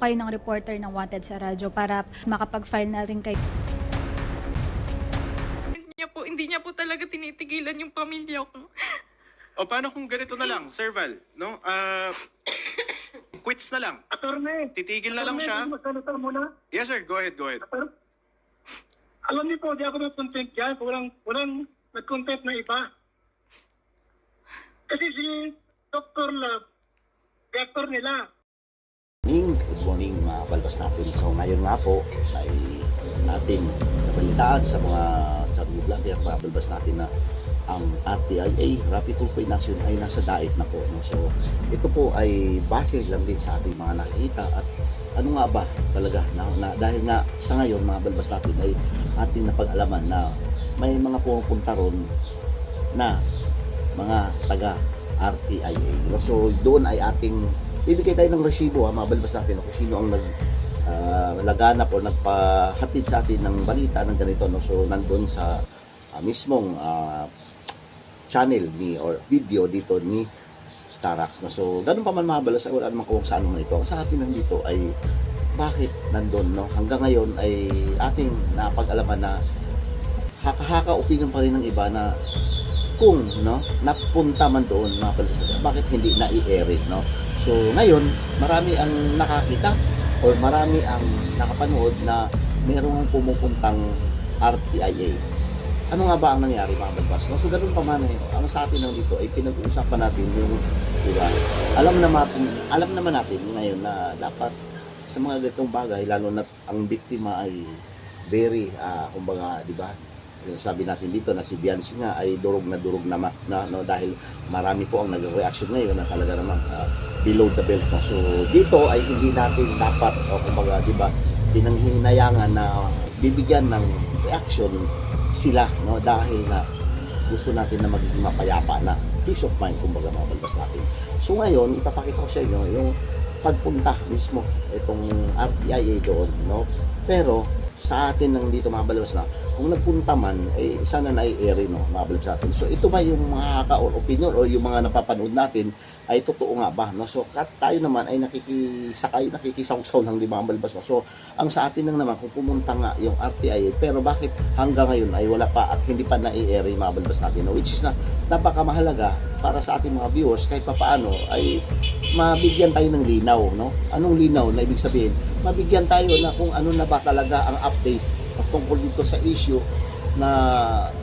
kayo ng reporter ng Wanted sa radyo para makapag-file na rin kayo. Hindi niya po talaga tinitigilan yung pamilya ko. O paano kung ganito na lang, Sir Val, no? Quits na lang. Attorney, Titigil na lang siya. magsalita muna. Yes, sir. Go ahead, go ahead. Alam niyo po, di ako nag-content yan. Walang nag-content na iba. Kasi si Dr. Love, director nila. Good morning mga balbas natin. So ngayon nga po ay natin nabalitaan sa mga charity vlogger, mga balbas natin na ang RTIA, Rapid Tulpo in Action, ay nasa daig na po. No? So ito po ay base lang din sa ating mga nakikita at ano nga ba talaga na dahil nga sa ngayon mga balbas natin ay ating napag-alaman na may mga pumupunta ron na mga taga RTIA. No? So doon ay ating ibigay tayo ng resibo mga balbas natin kung sino ang laganap o nagpahatid sa atin ng balita ng ganito. No? So nandun sa mismong channel ni or video dito ni Starax. No? So ganun pa man mga balbas, wala naman kung saan man ito. Ang sa atin nandito ay bakit nandun, no? Hanggang ngayon ay ating napag-alaman na haka-haka opinion pa rin ng iba na kung no napunta man doon mga balbas, bakit hindi na-i-air, no? So ngayon, marami ang nakakita o marami ang nakapanood na mayroong pumupuntang RTIA. Ano nga ba ang nangyari mga balbas? No? So ganun pa man ang sa atin lang dito ay pinag-uusapan natin yung, diba? Alam naman natin ngayon na dapat sa mga ganitong bagay, lalo na ang biktima ay very, kumbaga, diba? Sabi natin dito na si Biancy nga ay durog na no, dahil marami po ang nag-reaction ngayon na talaga naman below the belt. No? So dito ay hindi natin dapat o kumbaga diba pinanghihinayangan na bibigyan ng reaction sila, no, dahil na gusto natin na magiging mapayapa na peace of mind kumbaga mga balbas natin. So ngayon ipapakita ko sa inyo yung pagpunta mismo itong RTIA doon, no, pero sa atin lang dito mga balbas na kung nagpunta man, eh, sana na-i-air, no, mga balbas natin. So ito ba yung mga opinion o yung mga napapanood natin ay totoo nga ba, no? So tayo naman ay nakikisawsaw ng mga balbas, no? So ang sa atin lang naman kung pumunta nga yung RTI, pero bakit hanggang ngayon ay wala pa at hindi pa na-i-air yung mga balbas natin, no? Which is na napakamahalaga para sa ating mga viewers kahit papaano ay mabigyan tayo ng linaw, no? Anong linaw na ibig sabihin? Mabigyan tayo na kung ano na ba talaga ang update tungkol dito sa issue na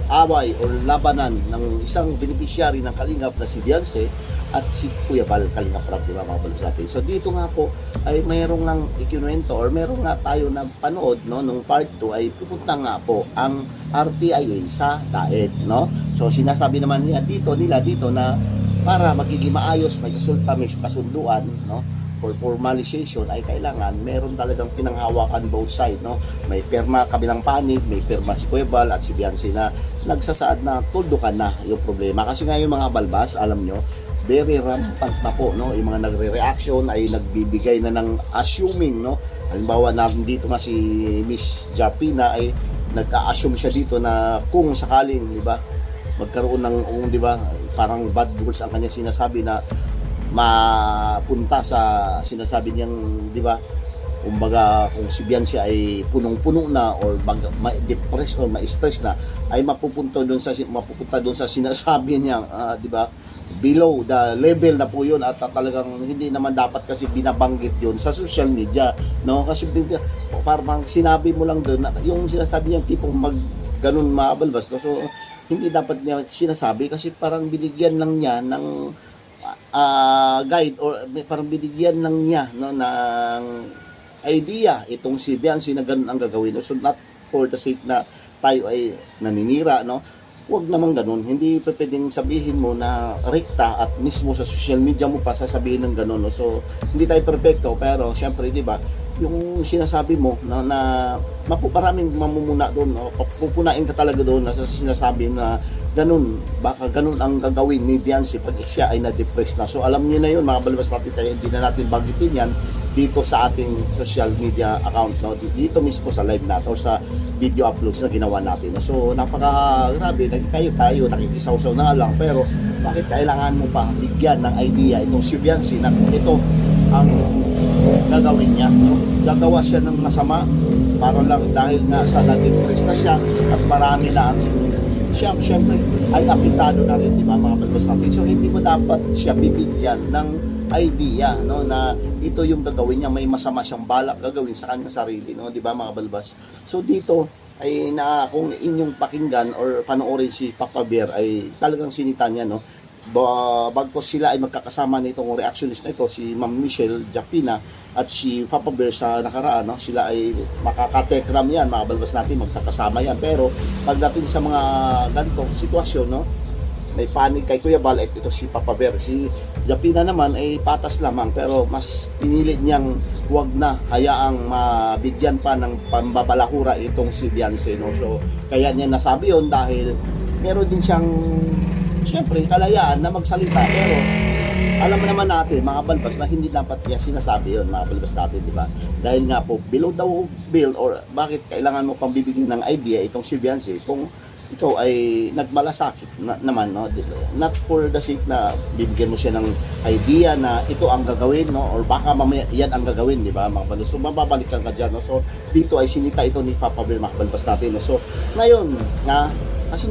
away o labanan ng isang beneficiary ng Kalingap na si Biancy at si Kuya Val Kalingap Rab, di ba mga balbas natin. So dito nga po ay mayroong nang ikinuwento or mayroong nga tayo na panood, no, nung part 2 ay pupunta nga po ang RTIA sa Daet, no. So sinasabi naman nila dito na para magiging maayos, may kasulta, may kasunduan, no, for formalization ay kailangan meron talagang pinanghawakan both side, no. May perma kabilang panig, may perma si Kuya Val at si Biancy na nagsasaad na tuldukan na yung problema. Kasi ngayon mga balbas, alam nyo, very rampant na po, no, yung mga nagre-reaction ay nagbibigay na ng assuming, no. Halimbawa natin dito nga si Miss Japina ay nag-a-assume siya dito na kung sakaling, di ba, magkaroon ng, di ba, parang bad rules ang kanya sinasabi na mapunta sa sinasabi niyang, di ba, kumbaga kung si Biancy ay punong-puno na or ma-depress or ma-stress na ay mapupunta doon sa sinasabi niya, di ba, below the level na po yun at talagang hindi naman dapat kasi binabanggit yun sa social media, no, kasi parang sinabi mo lang doon yung sinasabi niya tipong ganun mabalbas, no? So hindi dapat niya sinasabi kasi parang binigyan lang niya ng guide or parang binigyan lang niya, no, ng idea itong si Biancy na ganun ang gagawin. So not for the sake na tayo ay naninira, no, huwag naman ganun. Hindi pwedeng sabihin mo na rekta at mismo sa social media mo pa sasabihin ng ganun, no? So hindi tayo perfecto pero syempre di ba yung sinasabi mo na maraming mamumuna doon, no? Pupunain ka talaga doon na sa sinasabi na ganun, baka ganun ang gagawin ni Biancy pag siya ay na-depress na. So alam niyo na yun mga balbas natin, tayo hindi na natin banggitin yan dito sa ating social media account, no? Dito mismo sa live natin o sa video uploads na ginawa natin, no? So napaka-grabe, tayo nakikisawsaw na lang, pero bakit kailangan mo pa bigyan ng idea itong si Biancy na kung ito ang gagawin niya, no? Gagawa siya ng masama para lang dahil nga sa nag-impress na siya at marami na ang siyempre ay apektado na rin, di ba, mga balbas natin. So hindi mo dapat siya bibigyan ng idea, no, na ito yung gagawin niya, may masama siyang balak gagawin sa kanyang sarili, no, di ba, mga balbas. So dito ay na kung inyong pakinggan or panoorin si Papa Bear ay talagang sinita niya, no, bagkos sila ay magkakasama nitong reactionist na ito, si Ma'am Michelle Japina at si Papa Bear sa nakaraan, no, sila ay makakatekram yan, mga balbas natin, magkakasama yan. Pero pagdating sa mga ganitong sitwasyon, no, may panig kay Kuya Bal, ito si Papa Bear. Si Japina naman ay patas lamang, pero mas pinili niyang huwag na, hayaang mabigyan pa ng pambabalahura itong si Beyonce, no. So kaya niya nasabi yon dahil meron din siyang siyempre kalayaan na magsalita, pero alam mo naman natin, mga balbas, na hindi dapat niya sinasabi yon, mga balbas natin, di ba? Dahil nga po, below the bill, or bakit kailangan mo pang bibigyan ng idea itong si Beyonce kung ikaw ay nagmalasakit naman, no? Not for the sake na bibigyan mo siya ng idea na ito ang gagawin, no? Or baka mamaya yan ang gagawin, di ba, mga balbas? So mababalikan ka dyan, no? So dito ay sinita ito ni Papa Bear, mga balbas natin, no? So ngayon nga, kasi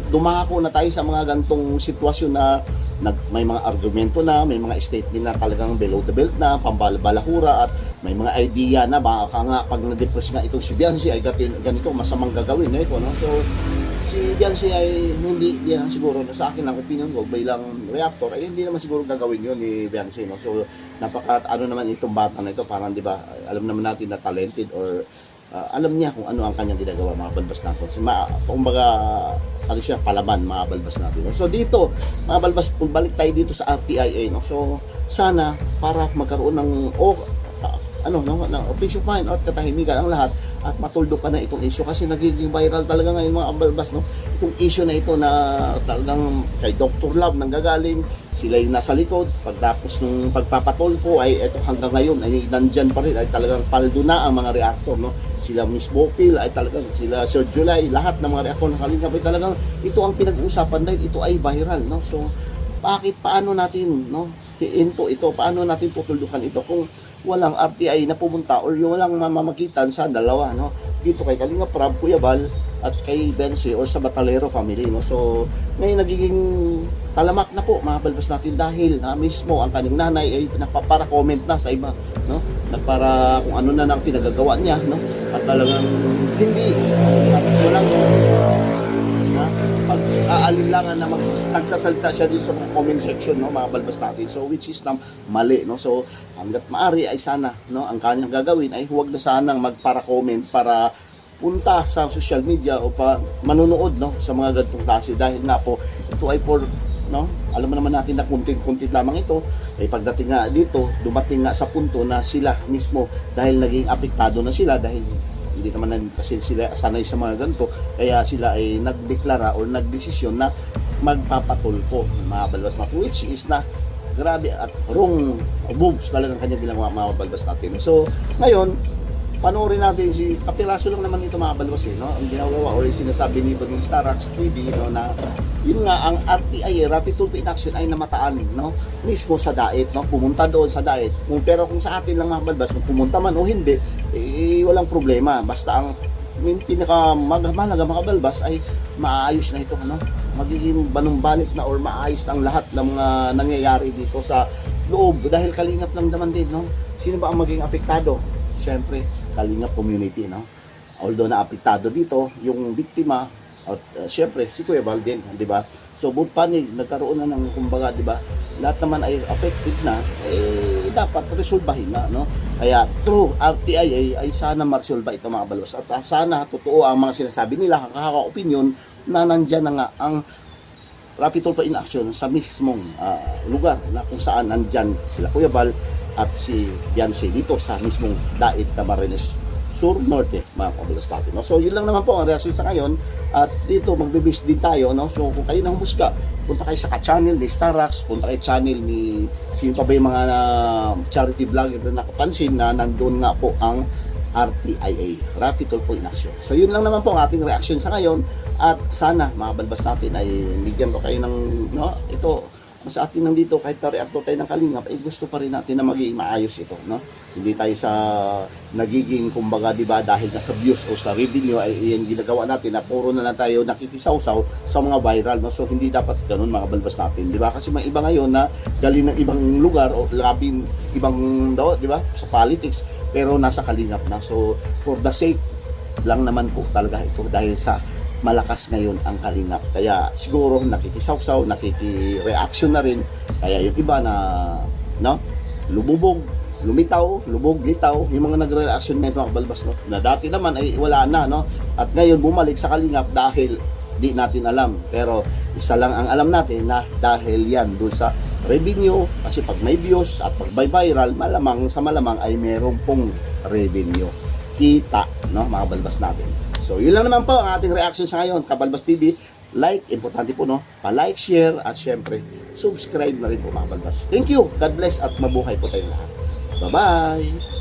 dumako na tayo sa mga gantong sitwasyon na may mga argumento na, may mga statement na talagang below the belt na, pambalahura, at may mga idea na baka nga pag na-depress nga itong si Beyonce ay ganito masamang gagawin na ito, no? So si Beyonce ay hindi yan siguro, sa akin lang opinion ko bilang reactor, ay hindi naman siguro gagawin yun ni Beyonce, no? So napaka ano naman itong bata na ito, parang di ba, alam naman natin na talented, or alam niya kung ano ang kanyang ginagawa, mga balbas natin. So, kumbaga, ano siya, palaban, mga balbas natin. No? So dito, mga balbas, balik tayo dito sa RTIA, no? So sana para magkaroon ng peace of mind at katahimikan ang lahat, at matuldo ka na itong issue, kasi nagiging viral talaga ngayon, mga balbas, no? Itong issue na ito na talagang kay Dr. Love nanggagaling, sila yung nasa likod, pagtapos ng pagpapatulpo ay eto hanggang ngayon ay nandyan pa rin, ay talagang paldo na ang mga reactor, no? Sila Miss Bopil ay talagang, sila Sir July, lahat ng mga reaktor na Kalingap ay talagang ito ang pinag-uusapan dahil ito ay viral, no? So paano natin, no, ito, paano natin tutuldukan ito kung walang RTI na pumunta or yung walang mamamagitan sa dalawa, no? Dito kay Kalingap Rab, Kuya Bal, at kay Beyonce or sa Batalero family, no? So ngayon nagiging talamak na po, mga balbas natin, dahil na mismo ang kanyang nanay ay nagpapara-comment na sa iba, no? Nagpara kung ano na nang pinagagawa niya, no? At talagang hindi at walang pag-aalinlangan na nagsasalita siya dito sa mga comment section, no, mga balbas natin. So which is mali, no? So hangga't maaari ay sana, no, ang kanyang gagawin ay huwag na sanang magpara-comment para punta sa social media o pa manonood, no, sa mga ganitong klase, dahil nga po ito ay for, no, alam mo naman natin na kuntit lamang ito, ay pagdating nga dito, dumating nga sa punto na sila mismo, dahil naging apektado na sila, dahil hindi naman kasi sila sanay sa mga ganito, kaya sila ay nagdeklara o nagdesisyon na magpapatulpo, mga balbas natin, which is na grabe at wrong moves talagang kanyang ginawa, mga balbas natin. So ngayon, panoorin natin si kapiraso lang naman ito, mga balbas, no? Ang ginagawa or yung sinasabi ni Boning Starax TV, no, na yun nga, ang RTI, Rapid Tulpo in Action, ay namataan, no, mismo sa Daet, no? Pumunta doon sa Daet. Pero kung sa atin lang, mga balbas, kung pumunta man o hindi, walang problema. Basta ang pinakamahalaga, mga balbas, ay maayos na ito, ano? Magiging banumbalik na or maayos ang lahat ng mga nangyayari dito sa loob, dahil Kalingap lang naman din, no? Sino ba ang maging apektado? Siyempre, Kalingap community, no? Although na apektado dito yung biktima, at siyempre si Kuya Bal din, di ba? So both panig nagkaroon na ng, kumbaga, di ba, lahat naman ay affected na, dapat resolbahin na, no? Kaya through RTI ay sana ma-resolve ito, mga balbas, at sana totoo ang mga sinasabi nila, kakaka-opinion na nandyan na nga ang Rapid Tulpo in Action sa mismong lugar na kung saan nandyan sila Kuya Bal at si Beyonce dito sa mismong Daet, Camarines Sur Norte, mga kabalas natin, no? So yun lang naman po ang reaction sa ngayon, at dito magbe-base din tayo, no? So kung kayo nang humusga, punta kayo sa channel ni Starax, punta kayo channel ni sino pa ba yung mga charity vlogger na nakapansin na nandun nga po ang RTIA, Rapid Tulpo in Action. So yun lang naman po ang ating reaction sa ngayon, at sana mga balbas natin ay bigyan ko kayo ng, no, ito sa atin nandito, kahit na-reacto tayo ng kalingap, gusto pa rin natin na maging maayos ito, no? Hindi tayo sa nagiging, kumbaga, di ba, dahil na sa views o sa revenue, ay yan ginagawa natin na puro na lang tayo nakikisaw-saw sa mga viral, no? So, hindi dapat ganun mga balbas natin, di ba? Kasi mga iba ngayon na galing ng ibang lugar o labing ibang daw, di ba, sa politics, pero nasa kalingap na. So, for the sake lang naman po talaga ito dahil sa malakas ngayon ang kalingap. Kaya siguro nakikisaw-saw, nakiki-reaction na rin. Kaya yung iba na, no, lumubog, lumitaw, lubog, litaw, yung mga nagre-reaction na ito mga balbas, no, na dati naman ay wala na, no, at ngayon bumalik sa kalingap dahil di natin alam. Pero isa lang ang alam natin na dahil yan doon sa revenue, kasi pag may views at pag may viral, malamang sa malamang ay meron pong revenue. Kita, no, mga balbas natin. So, yun lang naman po ang ating reaction sa ngayon. Kabalbas TV, like, importante po, no? Pa-like, share, at syempre, subscribe na rin po mga balbas. Thank you, God bless, at mabuhay po tayong lahat. Bye-bye!